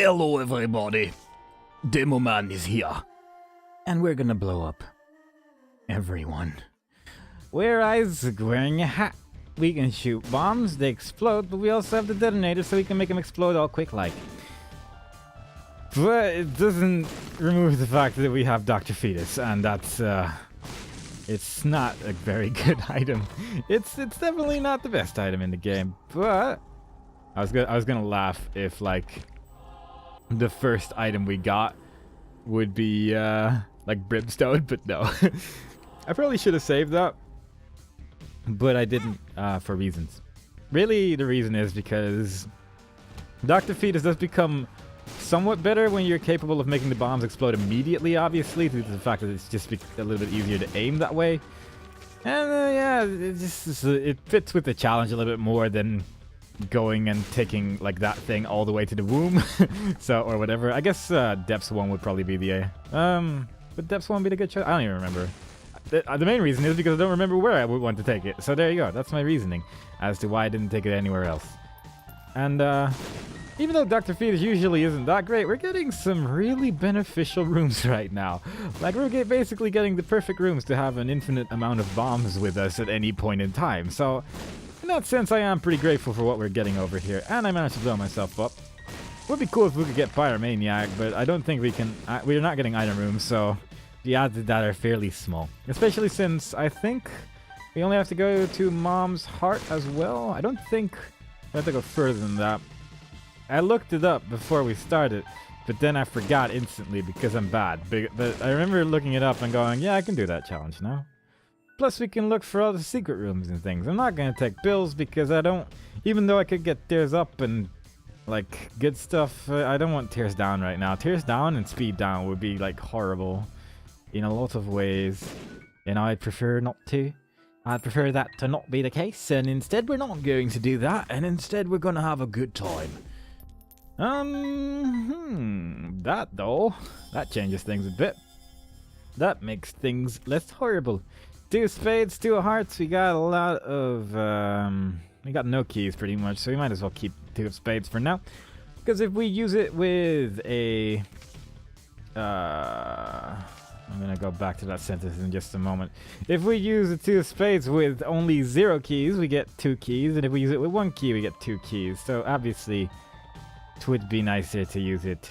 Hello everybody, Demo Man is here. And we're gonna blow up everyone. We're Isaac wearing a hat. We can shoot bombs, they explode, but we also have the detonator so we can make them explode all quick like. But it doesn't remove the fact that we have Dr. Fetus, and that's it's not a very good item. It's definitely not the best item in the game, but I was gonna laugh if like the first item we got would be like brimstone, but no. I probably should have saved that, but I didn't for reasons. Really, the reason is because Dr. Fetus does become somewhat better when you're capable of making the bombs explode immediately, obviously, due to the fact that it's just a little bit easier to aim that way. And yeah, it fits with the challenge a little bit more than going and taking like that thing all the way to the womb. So, or whatever. I guess depths 1 would probably be the would depths 1 be the good choice? I don't even remember. The main reason is because I don't remember where I would want to take it. So there you go. That's my reasoning as to why I didn't take it anywhere else. And even though Dr. Fetus usually isn't that great, we're getting some really beneficial rooms right now. Like, we're basically getting the perfect rooms to have an infinite amount of bombs with us at any point in time. So in that sense, I am pretty grateful for what we're getting over here. And I managed to blow myself up. Would be cool if we could get Pyromaniac, but I don't think we can. We're not getting item rooms, so the odds of that are fairly small. Especially since I think we only have to go to Mom's Heart as well. I don't think we have to go further than that. I looked it up before we started, but then I forgot instantly because I'm bad. But I remember looking it up and going, yeah, I can do that challenge now. Plus, we can look for all the secret rooms and things. I'm not going to take bills because I don't... Even though I could get tears up and, like, good stuff, I don't want tears down right now. Tears down and speed down would be, like, horrible in a lot of ways. And I'd prefer not to. I'd prefer that to not be the case. And instead, we're not going to do that. And instead, we're going to have a good time. That, though, that changes things a bit. That makes things less horrible. 2 spades, 2 hearts. We got a lot of we got no keys pretty much, so we might as well keep 2 of spades for now. Because if we use it with a I'm gonna go back to that sentence in just a moment. If we use the 2 of spades with only 0 keys, we get 2 keys, and if we use it with 1 key, we get 2 keys. So obviously it would be nicer to use it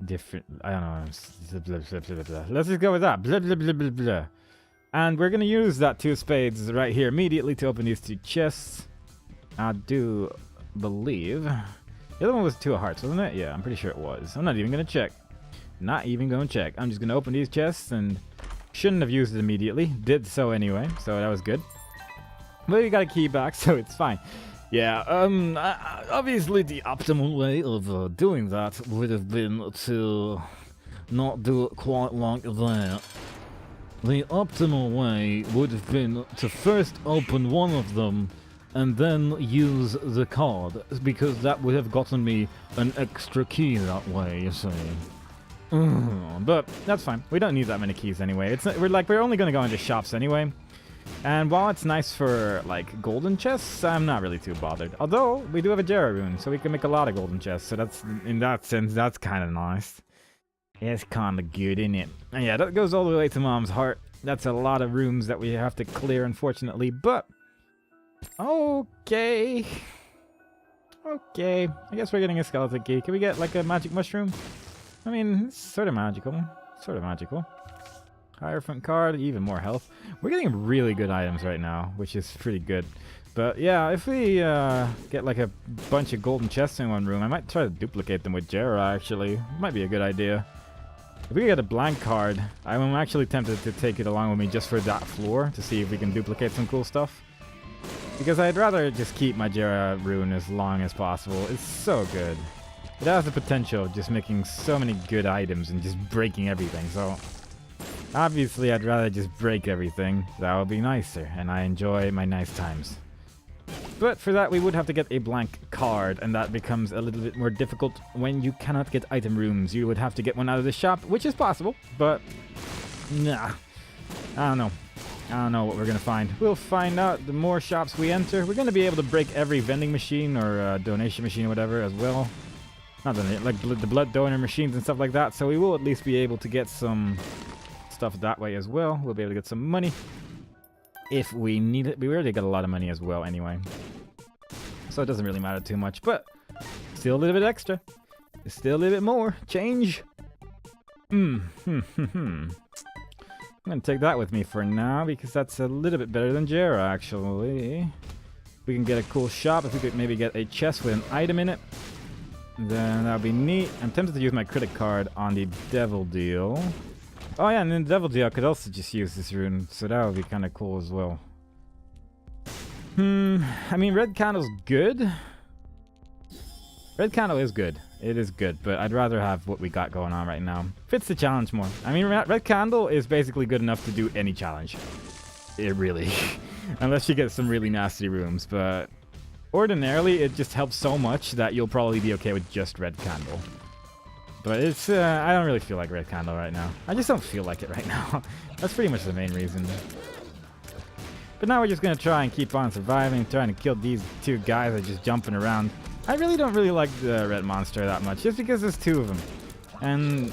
different. I don't know. Blah, blah, blah, blah. Let's just go with that. Blah, blah, blah, blah, blah. And we're going to use that 2 of spades right here immediately to open these 2 chests. I do believe... The other one was 2 of hearts, wasn't it? Yeah, I'm pretty sure it was. I'm not even going to check. Not even going to check. I'm just going to open these chests and shouldn't have used it immediately. Did so anyway, so that was good. But we got a key back, so it's fine. Yeah, obviously the optimal way of doing that would have been to not do it quite like that. The optimal way would have been to first open one of them and then use the card, because that would have gotten me an extra key that way, you see. But that's fine. We don't need that many keys anyway. We're only going to go into shops anyway. And while it's nice for like golden chests, I'm not really too bothered. Although we do have a Jera rune, so we can make a lot of golden chests. So that's, in that sense, that's kind of nice. It's kind of good, isn't it? And yeah, that goes all the way to Mom's Heart. That's a lot of rooms that we have to clear, unfortunately, but... Okay. Okay. I guess we're getting a skeleton key. Can we get, like, a magic mushroom? I mean, it's sort of magical. Sort of magical. Hierophant card, even more health. We're getting really good items right now, which is pretty good. But yeah, if we get like a bunch of golden chests in one room, I might try to duplicate them with Jera, actually. Might be a good idea. If we get a blank card, I'm actually tempted to take it along with me just for that floor to see if we can duplicate some cool stuff. Because I'd rather just keep my Jera rune as long as possible. It's so good. It has the potential of just making so many good items and just breaking everything, so... Obviously, I'd rather just break everything. That would be nicer, and I enjoy my nice times. But for that, we would have to get a blank card, and that becomes a little bit more difficult when you cannot get item rooms. You would have to get one out of the shop, which is possible, but... Nah. I don't know. I don't know what we're going to find. We'll find out the more shops we enter. We're going to be able to break every vending machine or donation machine or whatever as well. Not like the blood donor machines and stuff like that. So we will at least be able to get some stuff that way as well. We'll be able to get some money if we need it. We already got a lot of money as well anyway. So it doesn't really matter too much, but still a little bit extra. Still a little bit more. Change. I'm going to take that with me for now because that's a little bit better than Jera, actually. We can get a cool shop. If we could maybe get a chest with an item in it, then that would be neat. I'm tempted to use my credit card on the devil deal. Oh yeah, and then the devil deal I could also just use this rune, so that would be kind of cool as well. I mean, red candle's good. Red candle is good. It is good, but I'd rather have what we got going on right now. Fits the challenge more. I mean, red candle is basically good enough to do any challenge. It really. Unless you get some really nasty rooms, but ordinarily it just helps so much that you'll probably be okay with just red candle. But it's, I don't really feel like red candle right now. I just don't feel like it right now. That's pretty much the main reason. But now we're just gonna try and keep on surviving, trying to kill these two guys that are just jumping around. I really don't like the red monster that much, just because there's two of them. And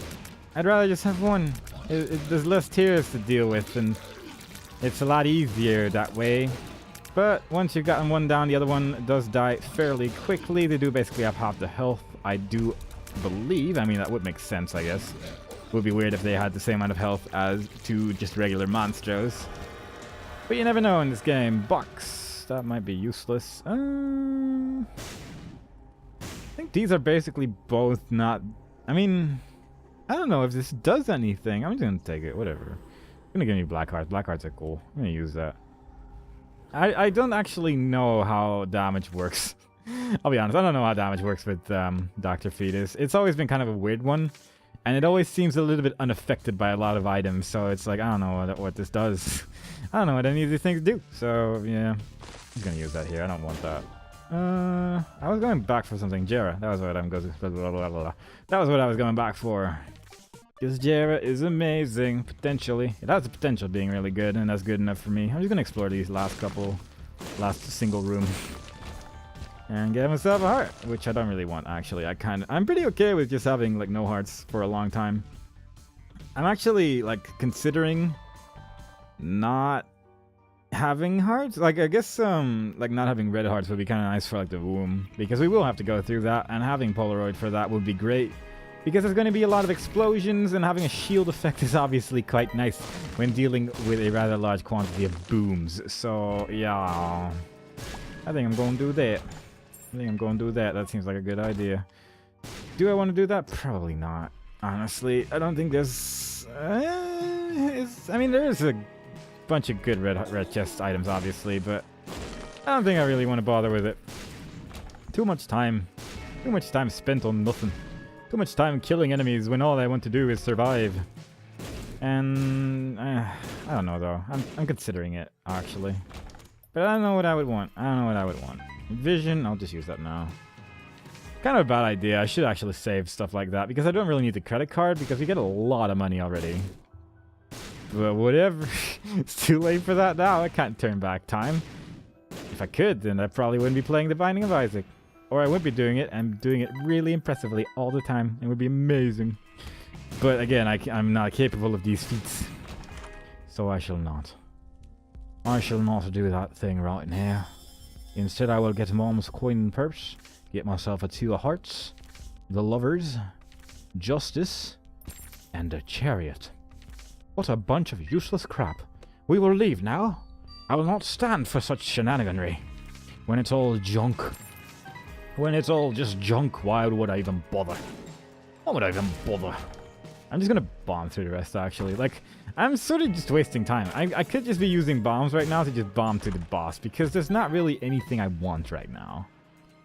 I'd rather just have one. There's less tears to deal with, and it's a lot easier that way. But once you've gotten one down, the other one does die fairly quickly. They do basically have half the health, I do believe. I mean, that would make sense, I guess. It would be weird if they had the same amount of health as two just regular monsters. But you never know in this game. Box. That might be useless. I think these are basically both not... I mean, I don't know if this does anything. I'm just going to take it. Whatever. It's going to give me black hearts. Black hearts are cool. I'm going to use that. I don't actually know how damage works. I'll be honest. I don't know how damage works with Dr. Fetus. It's always been kind of a weird one. And it always seems a little bit unaffected by a lot of items. So it's like, I don't know what this does. I don't know what any of these things do. So, yeah. I'm just going to use that here. I don't want that. I was going back for something. Jera. That was what I'm going. That was what I was going back for. Because Jera is amazing, potentially. It has the potential of being really good, and that's good enough for me. I'm just gonna explore these last single room, and get myself a heart, which I don't really want actually. I'm pretty okay with just having like no hearts for a long time. I'm actually like considering not having hearts. Like I guess like not having red hearts would be kind of nice for like the womb, because we will have to go through that, and having Polaroid for that would be great. Because there's going to be a lot of explosions, and having a shield effect is obviously quite nice when dealing with a rather large quantity of booms. So, yeah. I think I'm going to do that. That seems like a good idea. Do I want to do that? Probably not. Honestly, I don't think there's... I mean, there is a bunch of good red chest items, obviously, but I don't think I really want to bother with it. Too much time spent on nothing. Too much time killing enemies when all I want to do is survive. And I don't know though. I'm considering it actually, but I don't know what I would want. Vision. I'll just use that now. Kind of a bad idea. I should actually save stuff like that because I don't really need the credit card because we get a lot of money already. But whatever. It's too late for that now. I can't turn back time. If I could, then I probably wouldn't be playing The Binding of Isaac. Or I wouldn't be doing it. I'm doing it really impressively all the time. It would be amazing. But again, I'm not capable of these feats. So I shall not. I shall not do that thing right now. Instead, I will get Mom's coin and purse. Get myself a 2 of hearts. The lovers. Justice. And a chariot. What a bunch of useless crap. We will leave now. I will not stand for such shenaniganry. When it's all junk. When it's all just junk, why would I even bother? Why would I even bother? I'm just gonna bomb through the rest, actually. Like, I'm sort of just wasting time. I could just be using bombs right now to just bomb through the boss, because there's not really anything I want right now.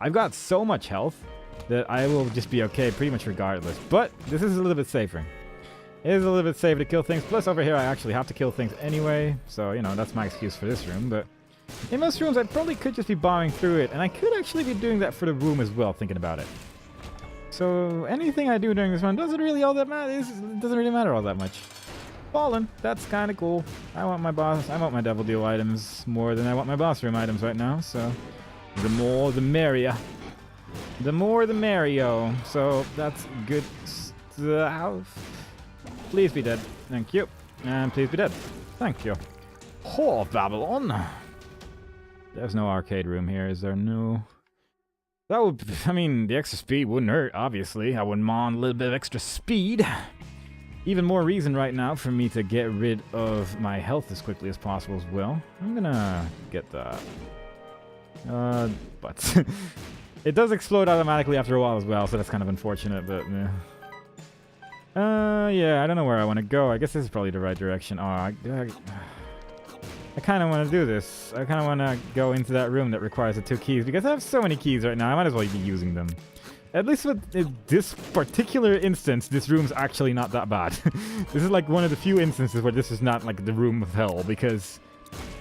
I've got so much health that I will just be okay pretty much regardless. But this is a little bit safer. It is a little bit safer to kill things. Plus, over here, I actually have to kill things anyway. So, you know, that's my excuse for this room, but... in most rooms, I probably could just be bombing through it, and I could actually be doing that for the room as well, thinking about it. So anything I do during this run doesn't really all that matter. It doesn't really matter all that much. Fallen, that's kind of cool. I want my devil deal items more than I want my boss room items right now. So the more, the merrier. The more the merrier. So that's good stuff. Please be dead. Thank you. And please be dead. Thank you. Oh, Babylon. There's no arcade room here, is there? No. That would, I mean, the extra speed wouldn't hurt, obviously. I wouldn't mind a little bit of extra speed. Even more reason right now for me to get rid of my health as quickly as possible as well. I'm gonna get that. But it does explode automatically after a while as well, so that's kind of unfortunate, but yeah, I don't know where I want to go. I guess this is probably the right direction. Oh, I kind of want to do this. I kind of want to go into that room that requires the 2 keys, because I have so many keys right now, I might as well be using them. At least with this particular instance, this room's actually not that bad. This is like one of the few instances where this is not like the room of hell, because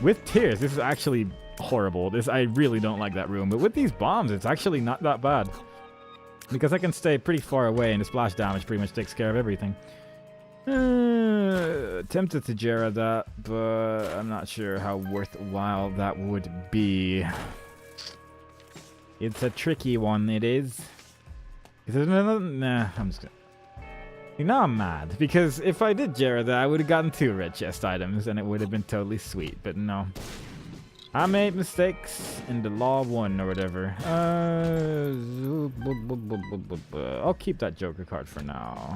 with tears, this is actually horrible. I really don't like that room, but with these bombs, it's actually not that bad. Because I can stay pretty far away and the splash damage pretty much takes care of everything. Tempted to Jera that, but I'm not sure how worthwhile that would be. It's a tricky one, it is. Is there another? Nah, I'm just gonna... You know, I'm mad, because if I did Jera that, I would have gotten 2 red chest items, and it would have been totally sweet, but no. I made mistakes in the law 1 or whatever. I'll keep that Joker card for now.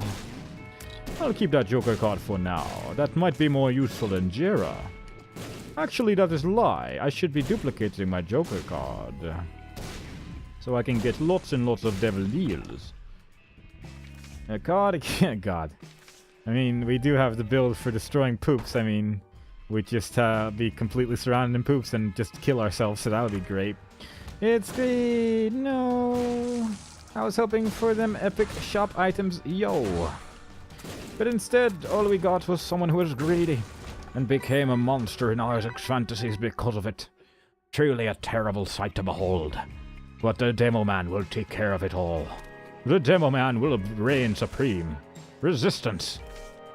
That might be more useful than Jera. Actually, that is a lie. I should be duplicating my Joker card, so I can get lots and lots of devil deals. A card again, God. I mean, we do have the build for destroying poops. I mean, we just be completely surrounded in poops and just kill ourselves, so that would be great. It's great. No. I was hoping for them epic shop items, yo. But instead, all we got was someone who was greedy and became a monster in Isaac's fantasies because of it. Truly a terrible sight to behold. But the Demo Man will take care of it all. The Demo Man will reign supreme. Resistance.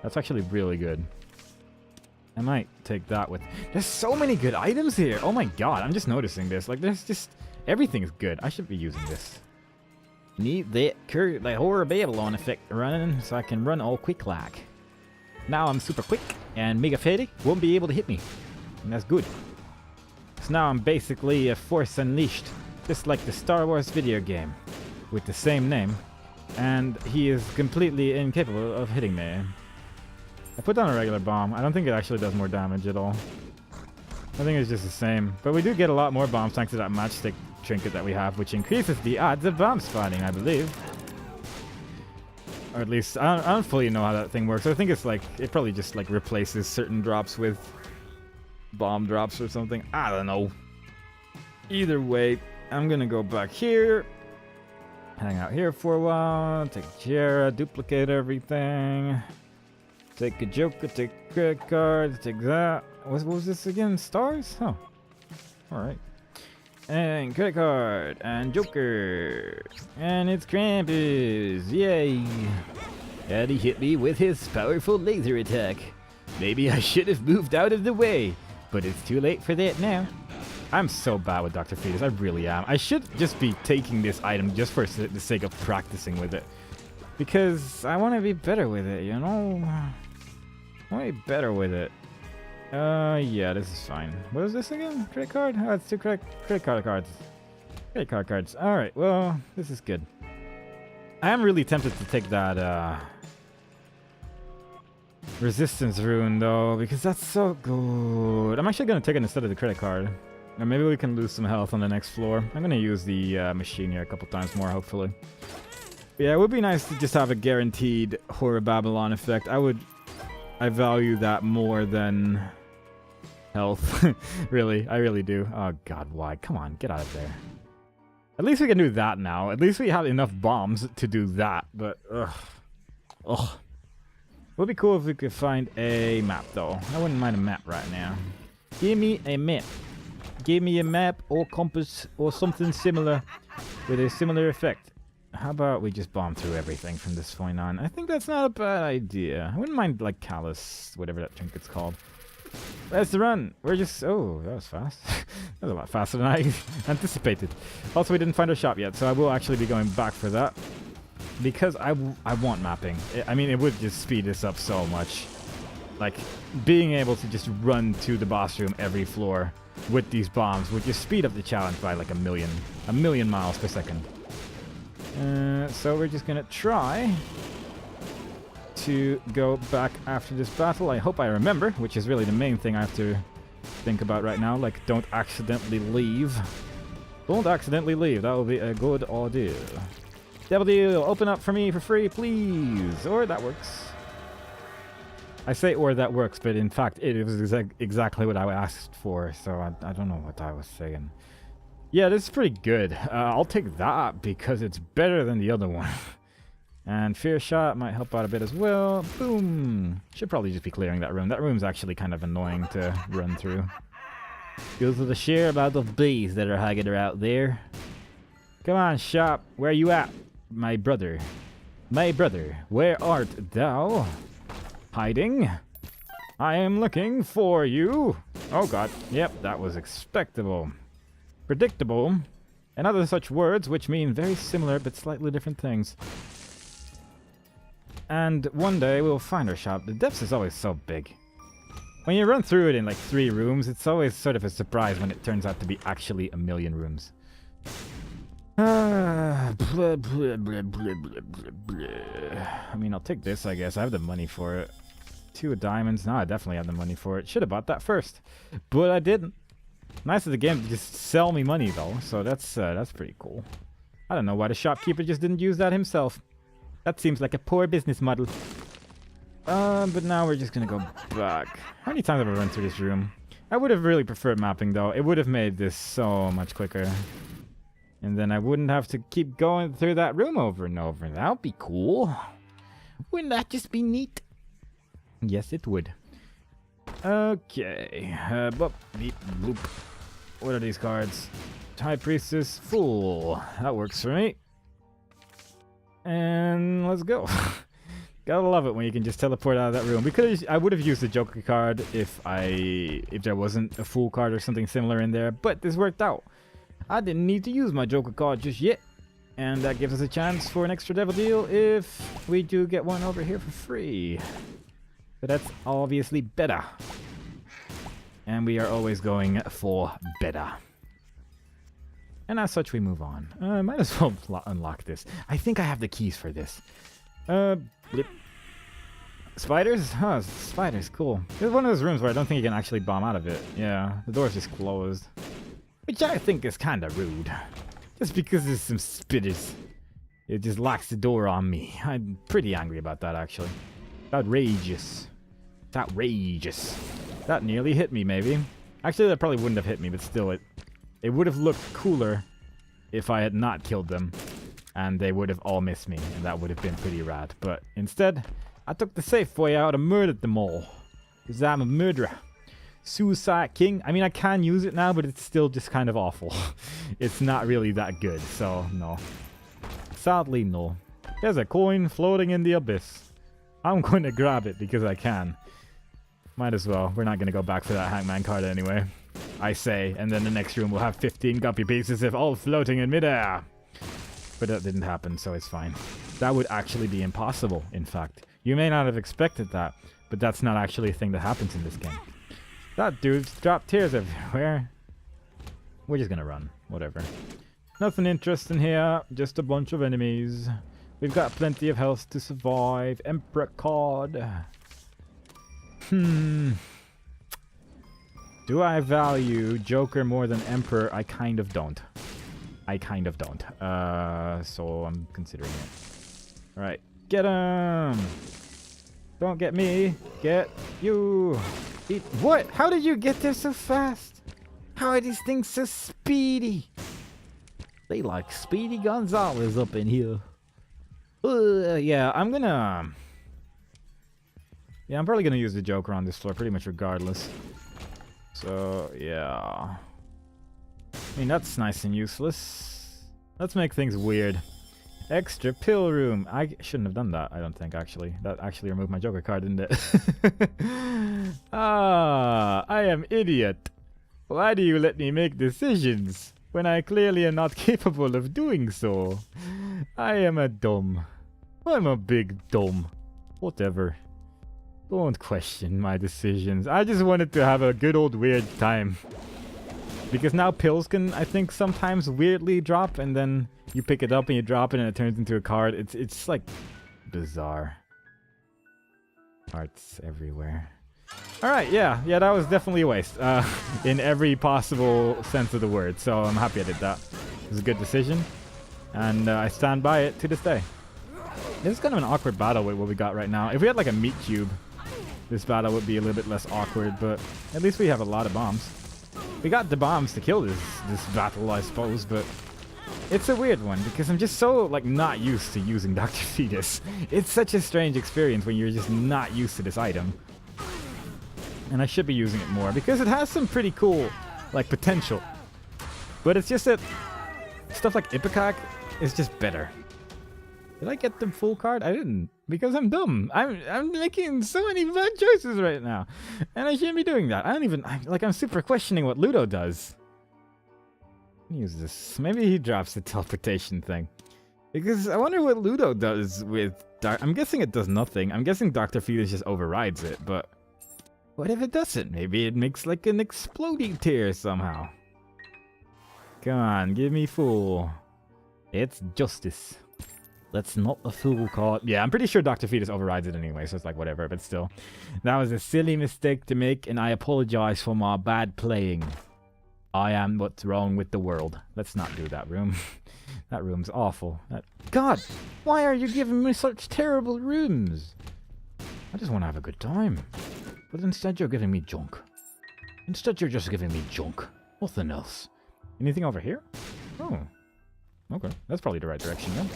That's actually really good. I might take that with... There's so many good items here. Oh my god, I'm just noticing this. Like, there's just... Everything is good. I should be using this. Need that horror Babylon effect running so I can run all quick like. Now I'm super quick and Mega Freddy won't be able to hit me. And that's good. So now I'm basically a Force Unleashed. Just like the Star Wars video game. With the same name. And he is completely incapable of hitting me. I put down a regular bomb. I don't think it actually does more damage at all. I think it's just the same. But we do get a lot more bombs thanks to that matchstick trinket that we have, which increases the odds of bomb spawning, I believe. Or at least, I don't fully know how that thing works. I think it's like, it probably just like replaces certain drops with bomb drops or something. I don't know. Either way, I'm gonna go back here. Hang out here for a while. Take Jera, duplicate everything. Take a Joker, take a credit card, take that. What was this again? Stars? Oh. Alright. And credit card. And Joker. And it's Krampus. Yay. And he hit me with his powerful laser attack. Maybe I should have moved out of the way. But it's too late for that now. I'm so bad with Dr. Fetus. I really am. I should just be taking this item just for the sake of practicing with it. Because I want to be better with it, you know? I want to be better with it. Yeah, this is fine. What is this again? Credit card? Oh, it's 2 credit card cards. Credit card cards. Alright, well, this is good. I am really tempted to take that, resistance rune, though, because that's so good. I'm actually going to take it instead of the credit card. Or maybe we can lose some health on the next floor. I'm going to use the machine here a couple times more, hopefully. But yeah, it would be nice to just have a guaranteed Horror Babylon effect. I value that more than health. Really, I really do. Oh god, why? Come on, get out of there. At least we can do that now. At least we have enough bombs to do that, but ugh. Ugh. It would be cool if we could find a map, though. I wouldn't mind a map right now. Give me a map. Give me a map or compass or something similar with a similar effect. How about we just bomb through everything from this point on? I think that's not a bad idea. I wouldn't mind, like, Callus, whatever that trinket's called. That's the run. We're just... Oh, that was fast. That was a lot faster than I anticipated. Also, we didn't find our shop yet, so I will actually be going back for that. Because I want mapping. I mean, it would just speed this up so much. Like, being able to just run to the boss room every floor with these bombs would just speed up the challenge by like a million miles per second. So we're just gonna try to go back after this battle. I hope I remember, which is really the main thing I have to think about right now. Like, don't accidentally leave. Don't accidentally leave. That will be a good idea. Devil Deal, open up for me for free, please. Or that works. I say or that works, but in fact, it was exactly what I asked for, so I don't know what I was saying. Yeah, this is pretty good. I'll take that because it's better than the other one. And Fear Shot might help out a bit as well. Boom! Should probably just be clearing that room. That room's actually kind of annoying to run through. Because of the sheer amount of bees that are hanging out there. Come on, Shop. Where are you at? My brother. My brother, where art thou? Hiding? I am looking for you. Oh god. Yep, that was expectable. Predictable. And other such words which mean very similar but slightly different things. And one day we'll find our shop. The depths is always so big. When you run through it in like 3 rooms, it's always sort of a surprise when it turns out to be actually a million rooms. Blah, blah, blah, blah, blah, blah. I mean, I'll take this, I guess. I have the money for it. 2 diamonds. No, I definitely have the money for it. Should have bought that first. But I didn't. Nice of the game to just sell me money, though. So that's pretty cool. I don't know why the shopkeeper just didn't use that himself. That seems like a poor business model. But now we're just gonna go back. How many times have I run through this room? I would have really preferred mapping, though. It would have made this so much quicker. And then I wouldn't have to keep going through that room over and over. That would be cool. Wouldn't that just be neat? Yes, it would. Okay. Boop, beep, bloop. What are these cards? High Priestess, Fool. That works for me. And let's go. Gotta love it when you can just teleport out of that room. I would have used the Joker card if there wasn't a Fool card or something similar in there, but this worked out. I didn't need to use my Joker card just yet. And that gives us a chance for an extra Devil Deal if we do get one over here for free. But that's obviously better. And we are always going for better. And as such, we move on. Might as well unlock this. I think I have the keys for this. Blip. Spiders? Huh, spiders, cool. There's one of those rooms where I don't think you can actually bomb out of it. Yeah, the door's just closed. Which I think is kind of rude. Just because there's some spitters. It just locks the door on me. I'm pretty angry about that, actually. It's outrageous. It's outrageous. That nearly hit me, maybe. Actually, that probably wouldn't have hit me, but still, it would have looked cooler if I had not killed them. And they would have all missed me, and that would have been pretty rad. But instead, I took the safe way out and murdered them all. Because I'm a murderer. Suicide King. I mean, I can use it now, but it's still just kind of awful. It's not really that good, so no. Sadly, no. There's a coin floating in the abyss. I'm going to grab it because I can. Might as well. We're not going to go back for that Hangman card anyway. I say, and then the next room will have 15 guppy pieces if all floating in midair. But that didn't happen, so it's fine. That would actually be impossible, in fact. You may not have expected that, but that's not actually a thing that happens in this game. That dude's dropped tears everywhere. We're just gonna run. Whatever. Nothing interesting here. Just a bunch of enemies. We've got plenty of health to survive. Emperor card. Do I value Joker more than Emperor? I kind of don't. So I'm considering it. Alright. Get him! Don't get me. Get you. What? How did you get there so fast? How are these things so speedy? They like Speedy Gonzalez up in here. Yeah, I'm probably gonna use the Joker on this floor pretty much regardless. So, yeah. I mean, that's nice and useless. Let's make things weird. Extra pill room. I shouldn't have done that, I don't think, actually. That actually removed my Joker card, didn't it? Ah, I am idiot. Why do you let me make decisions when I clearly am not capable of doing so? I am a dumb. I'm a big dumb. Whatever. Don't question my decisions. I just wanted to have a good old weird time. Because now pills can, I think, sometimes weirdly drop, and then you pick it up and you drop it and it turns into a card. It's like bizarre. Hearts everywhere. Alright, yeah, that was definitely a waste. In every possible sense of the word. So I'm happy I did that. It was a good decision. And I stand by it to this day. This is kind of an awkward battle with what we got right now. If we had like a meat cube, this battle would be a little bit less awkward, but at least we have a lot of bombs. We got the bombs to kill this battle, I suppose, but it's a weird one because I'm just so like not used to using Dr. Fetus. It's such a strange experience when you're just not used to this item. And I should be using it more because it has some pretty cool like potential. But it's just that stuff like Ipecac is just better. Did I get the full card? I didn't, because I'm dumb. I'm making so many bad choices right now, and I shouldn't be doing that. I'm super questioning what Ludo does. Use this. Maybe he drops the teleportation thing, because I wonder what Ludo does with I'm guessing it does nothing. I'm guessing Dr. Fetus just overrides it, but what if it doesn't? Maybe it makes like an exploding tear somehow. Come on, give me full. It's justice. That's not a full card. Yeah, I'm pretty sure Dr. Fetus overrides it anyway, so it's like whatever, but still. That was a silly mistake to make, and I apologize for my bad playing. I am what's wrong with the world. Let's not do that room. That room's awful. God, why are you giving me such terrible rooms? I just want to have a good time. But instead you're giving me junk. Instead you're just giving me junk. Nothing else. Anything over here? Oh. Okay, that's probably the right direction then.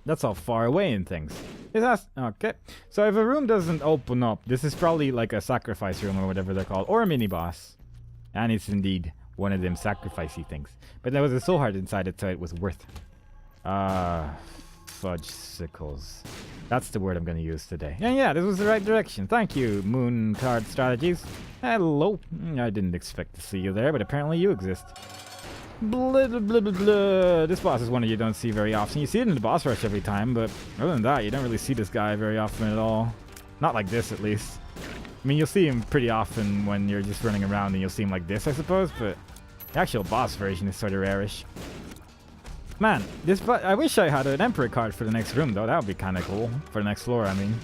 That's how far away in things. It has... Okay. So if a room doesn't open up, this is probably like a sacrifice room or whatever they're called. Or a mini-boss. And it's indeed one of them sacrificey things. But there was a soul heart inside it, so it was worth. Fudge sickles. That's the word I'm going to use today. And yeah, this was the right direction. Thank you, Moon Card Strategies. Hello. I didn't expect to see you there, but apparently you exist. Blah, blah, blah, blah, blah. This boss is one you don't see very often. You see it in the boss rush every time, but other than that, you don't really see this guy very often at all. Not like this, at least. I mean, you'll see him pretty often when you're just running around and you'll see him like this, I suppose, but the actual boss version is sort of rarish. Man, I wish I had an Emperor card for the next room, though. That would be kind of cool. For the next floor, I mean.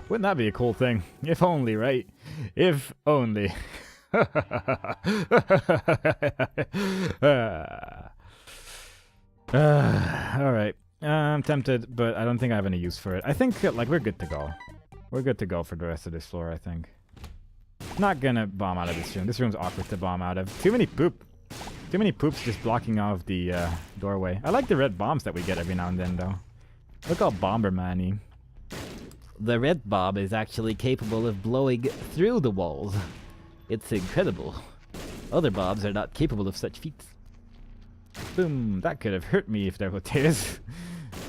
Wouldn't that be a cool thing? If only, right? If only. Alright. I'm tempted, but I don't think I have any use for it. I think, like, we're good to go. We're good to go for the rest of this floor, I think. Not gonna bomb out of this room. This room's awkward to bomb out of. Too many poop. Too many poops just blocking off the doorway. I like the red bombs that we get every now and then, though. Look how Bomberman-y. The red bomb is actually capable of blowing through the walls. It's incredible. Other bombs are not capable of such feats. Boom, that could have hurt me if there were tears.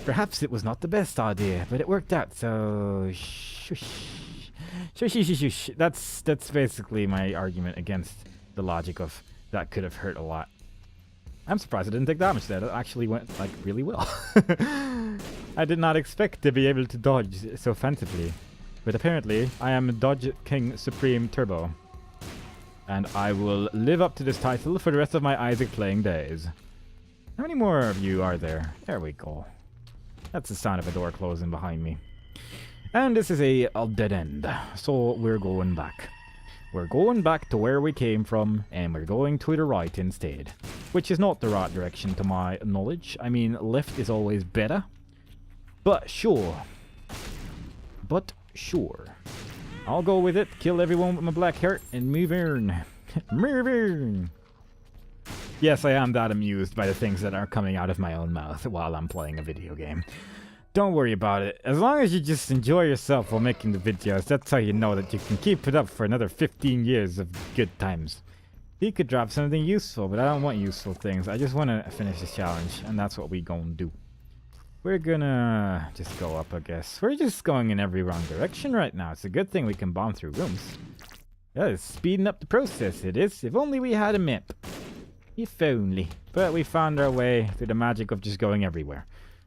Perhaps it was not the best idea, but it worked out, so... Shush. Shush, shush, shush. That's basically my argument against the logic of that could have hurt a lot. I'm surprised I didn't take damage there. That actually went, like, really well. I did not expect to be able to dodge so offensively. But apparently, I am Dodge King Supreme Turbo. And I will live up to this title for the rest of my Isaac playing days. How many more of you are there? There we go. That's the sound of a door closing behind me. And this is a dead end. So we're going back. We're going back to where we came from, and we're going to the right instead. Which is not the right direction to my knowledge. I mean, left is always better. But sure. I'll go with it, kill everyone with my black heart, and move on. Move on. Yes, I am that amused by the things that are coming out of my own mouth while I'm playing a video game. Don't worry about it. As long as you just enjoy yourself while making the videos, that's how you know that you can keep it up for another 15 years of good times. He could drop something useful, but I don't want useful things. I just want to finish this challenge, and that's what we gonna do. we're gonna just go up, I guess. We're just going in every wrong direction right now. It's a good thing we can bomb through rooms. Yeah, it's speeding up the process, it is. If only we had a map. If only. But we found our way through the magic of just going everywhere.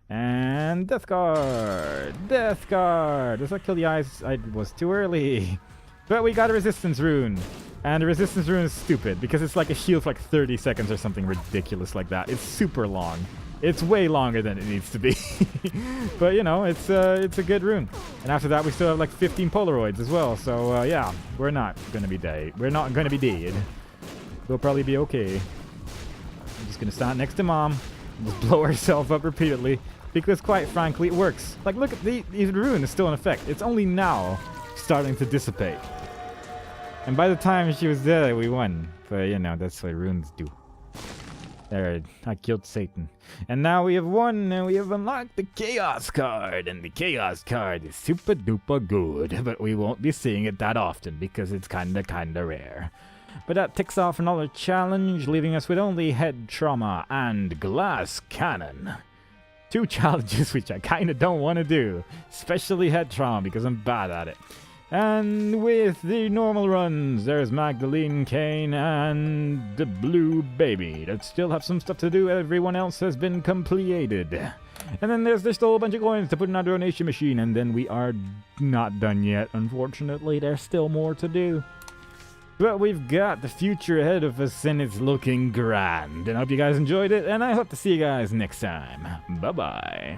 And Death Guard! Death Guard! Does that kill the eyes? I was too early. But we got a resistance rune. And the resistance rune is stupid because it's like a shield for like 30 seconds or something ridiculous like that. It's super long. It's way longer than it needs to be. But you know, it's a good rune. And after that we still have like 15 Polaroids as well. So yeah, we're not gonna be dead. We're not gonna be dead. We'll probably be okay. I'm just gonna stand next to Mom and just blow herself up repeatedly. Because quite frankly, it works. Like look at the rune is still in effect. It's only now starting to dissipate. And by the time she was dead, we won. But you know, that's what runes do. There, I killed Satan. And now we have won, and we have unlocked the Chaos card. And the Chaos card is super duper good. But we won't be seeing it that often because it's kinda rare. But that ticks off another challenge, leaving us with only head trauma and glass cannon. 2 challenges which I kinda don't want to do. Especially head trauma because I'm bad at it. And with the normal runs, there's Magdalene Kane and the Blue Baby that still have some stuff to do. Everyone else has been completed. And then there's just a whole bunch of coins to put in our donation machine. And then we are not done yet, unfortunately. There's still more to do. But we've got the future ahead of us, and it's looking grand. And I hope you guys enjoyed it, and I hope to see you guys next time. Bye-bye.